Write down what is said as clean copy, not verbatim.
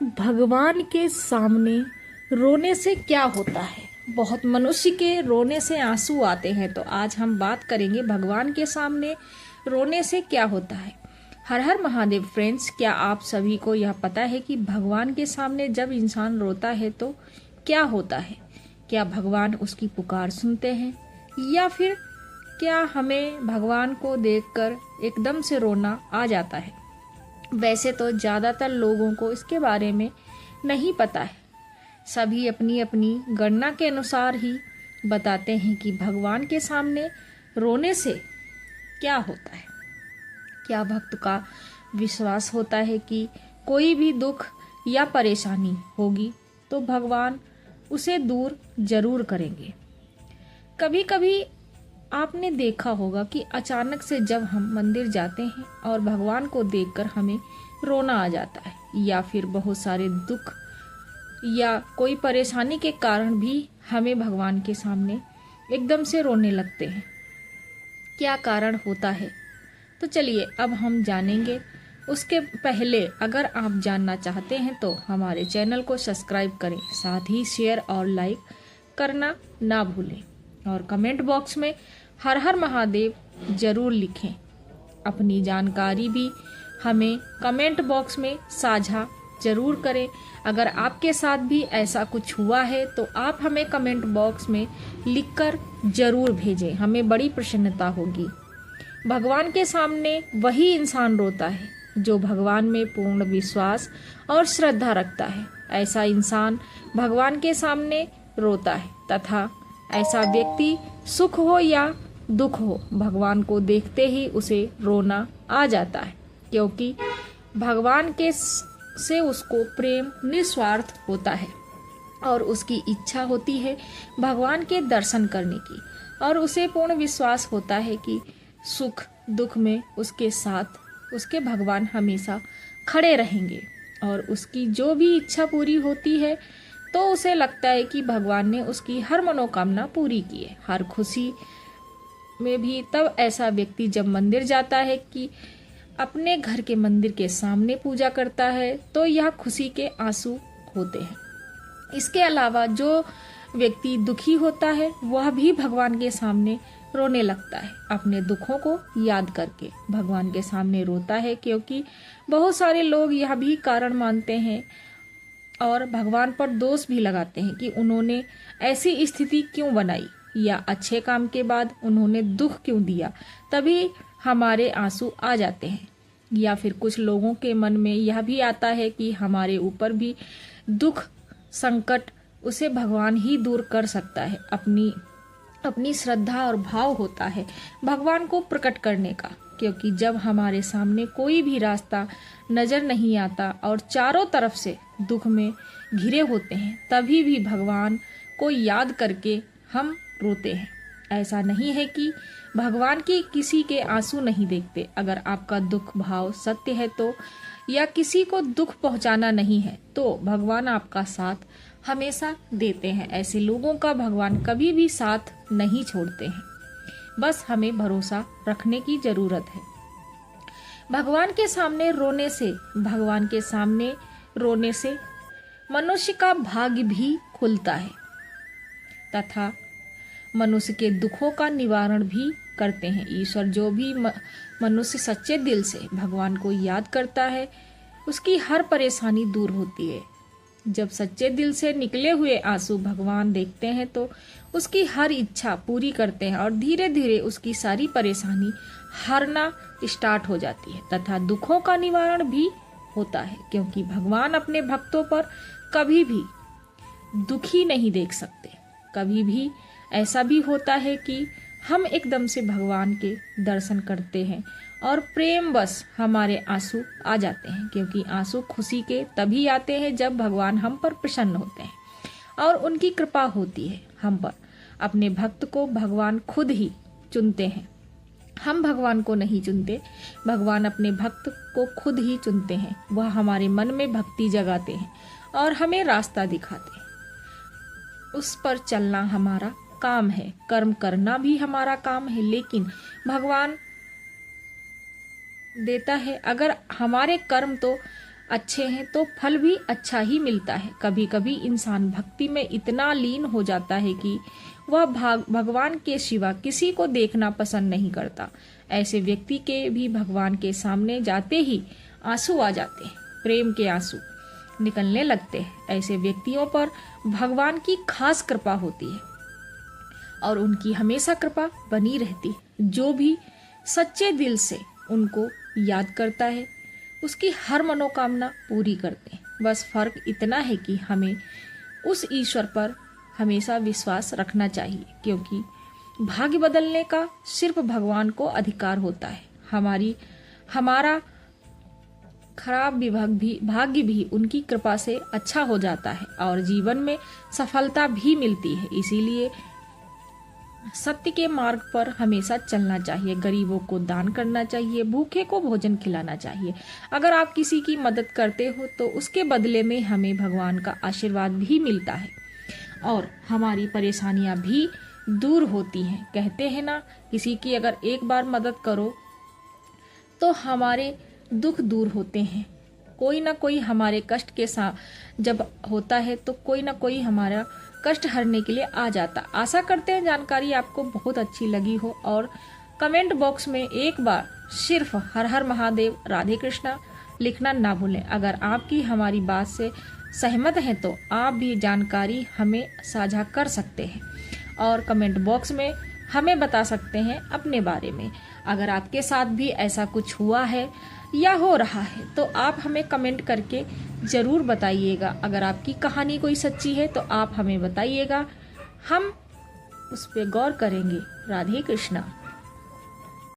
भगवान के सामने रोने से क्या होता है। बहुत मनुष्य के रोने से आंसू आते हैं, तो आज हम बात करेंगे भगवान के सामने रोने से क्या होता है। हर हर महादेव फ्रेंड्स, क्या आप सभी को यह पता है कि भगवान के सामने जब इंसान रोता है तो क्या होता है। क्या भगवान उसकी पुकार सुनते हैं, या फिर क्या हमें भगवान को देखकर एकदम से रोना आ जाता है। वैसे तो ज़्यादातर लोगों को इसके बारे में नहीं पता है। सभी अपनी अपनी गणना के अनुसार ही बताते हैं कि भगवान के सामने रोने से क्या होता है। क्या भक्त का विश्वास होता है कि कोई भी दुख या परेशानी होगी तो भगवान उसे दूर जरूर करेंगे। कभी कभी आपने देखा होगा कि अचानक से जब हम मंदिर जाते हैं और भगवान को देखकर हमें रोना आ जाता है, या फिर बहुत सारे दुख या कोई परेशानी के कारण भी हमें भगवान के सामने एकदम से रोने लगते हैं। क्या कारण होता है, तो चलिए अब हम जानेंगे। उसके पहले अगर आप जानना चाहते हैं तो हमारे चैनल को सब्सक्राइब करें, साथ ही शेयर और लाइक करना ना भूलें, और कमेंट बॉक्स में हर हर महादेव जरूर लिखें। अपनी जानकारी भी हमें कमेंट बॉक्स में साझा जरूर करें। अगर आपके साथ भी ऐसा कुछ हुआ है तो आप हमें कमेंट बॉक्स में लिखकर जरूर भेजें, हमें बड़ी प्रसन्नता होगी। भगवान के सामने वही इंसान रोता है जो भगवान में पूर्ण विश्वास और श्रद्धा रखता है। ऐसा इंसान भगवान के सामने रोता है, तथा ऐसा व्यक्ति सुख हो या दुख हो, भगवान को देखते ही उसे रोना आ जाता है, क्योंकि भगवान के से उसको प्रेम निस्वार्थ होता है और उसकी इच्छा होती है भगवान के दर्शन करने की, और उसे पूर्ण विश्वास होता है कि सुख दुख में उसके साथ उसके भगवान हमेशा खड़े रहेंगे, और उसकी जो भी इच्छा पूरी होती है तो उसे लगता है कि भगवान ने उसकी हर मनोकामना पूरी की है। हर खुशी में भी तब ऐसा व्यक्ति जब मंदिर जाता है कि अपने घर के मंदिर के सामने पूजा करता है, तो यह खुशी के आंसू होते हैं। इसके अलावा जो व्यक्ति दुखी होता है वह भी भगवान के सामने रोने लगता है। अपने दुखों को याद करके भगवान के सामने रोता है, क्योंकि बहुत सारे लोग यह भी कारण मानते हैं और भगवान पर दोष भी लगाते हैं कि उन्होंने ऐसी स्थिति क्यों बनाई, या अच्छे काम के बाद उन्होंने दुख क्यों दिया, तभी हमारे आंसू आ जाते हैं। या फिर कुछ लोगों के मन में यह भी आता है कि हमारे ऊपर भी दुख संकट उसे भगवान ही दूर कर सकता है। अपनी श्रद्धा और भाव होता है भगवान को प्रकट करने का, क्योंकि जब हमारे सामने कोई भी रास्ता नजर नहीं आता और चारों तरफ से दुख में घिरे होते हैं, तभी भी भगवान को याद करके हम रोते हैं। ऐसा नहीं है कि भगवान की किसी के आंसू नहीं देखते। अगर आपका दुख भाव सत्य है तो, या किसी को दुख पहुंचाना नहीं है, तो भगवान आपका साथ हमेशा देते हैं। ऐसे लोगों का भगवान कभी भी साथ नहीं छोड़ते हैं। बस हमें भरोसा रखने की जरूरत है। भगवान के सामने रोने से मनुष्य का भाग्य भी खुलता है, तथा मनुष्य के दुखों का निवारण भी करते हैं। ईश्वर जो भी मनुष्य सच्चे दिल से भगवान को याद करता है, उसकी हर परेशानी दूर होती है। जब सच्चे दिल से निकले हुए आंसू भगवान देखते हैं तो उसकी हर इच्छा पूरी करते हैं, और धीरे धीरे उसकी सारी परेशानी हारना स्टार्ट हो जाती है, तथा दुखों का निवारण भी होता है, क्योंकि भगवान अपने भक्तों पर कभी भी दुखी नहीं देख सकते। कभी भी ऐसा भी होता है कि हम एकदम से भगवान के दर्शन करते हैं और प्रेम बस हमारे आंसू आ जाते हैं, क्योंकि आंसू खुशी के तभी आते हैं जब भगवान हम पर प्रसन्न होते हैं और उनकी कृपा होती है हम पर। अपने भक्त को भगवान खुद ही चुनते हैं, हम भगवान को नहीं चुनते। भगवान अपने भक्त को खुद ही चुनते हैं। वह हमारे मन में भक्ति जगाते हैं और हमें रास्ता दिखाते हैं। उस पर चलना हमारा काम है, कर्म करना भी हमारा काम है, लेकिन भगवान देता है। अगर हमारे कर्म तो अच्छे हैं तो फल भी अच्छा ही मिलता है। कभी कभी इंसान भक्ति में इतना लीन हो जाता है कि वह भगवान के सिवा किसी को देखना पसंद नहीं करता। ऐसे व्यक्ति के भी भगवान के सामने जाते ही आंसू आ जाते हैं, प्रेम के आंसू निकलने लगते हैं। ऐसे व्यक्तियों पर भगवान की खास कृपा होती है और उनकी हमेशा कृपा बनी रहती है। जो भी सच्चे दिल से उनको याद करता है उसकी हर मनोकामना पूरी करते हैं। बस फर्क इतना है कि हमें उस ईश्वर पर हमेशा विश्वास रखना चाहिए, क्योंकि भाग्य बदलने का सिर्फ भगवान को अधिकार होता है। हमारा खराब भाग्य भी उनकी कृपा से अच्छा हो जाता है और जीवन में सफलता भी मिलती है। इसीलिए सत्य के मार्ग पर हमेशा चलना चाहिए, गरीबों को दान करना चाहिए, भूखे को भोजन खिलाना चाहिए। अगर आप किसी की मदद करते हो तो उसके बदले में हमें भगवान का आशीर्वाद भी मिलता है और हमारी परेशानियां भी दूर होती हैं। कहते हैं ना, किसी की अगर एक बार मदद करो तो हमारे दुख दूर होते हैं। कोई ना कोई हमारे कष्ट के साथ जब होता है तो कोई ना कोई हमारा कष्ट हरने के लिए आ जाता। आशा करते हैं जानकारी आपको बहुत अच्छी लगी हो और कमेंट बॉक्स में एक बार सिर्फ हर हर महादेव राधे कृष्णा लिखना ना भूलें। अगर आपकी हमारी बात से सहमत हैं तो आप भी जानकारी हमें साझा कर सकते हैं और कमेंट बॉक्स में हमें बता सकते हैं अपने बारे में। अगर आपके साथ भी ऐसा कुछ हुआ है या हो रहा है तो आप हमें कमेंट करके ज़रूर बताइएगा। अगर आपकी कहानी कोई सच्ची है तो आप हमें बताइएगा, हम उस पर गौर करेंगे। राधे कृष्णा।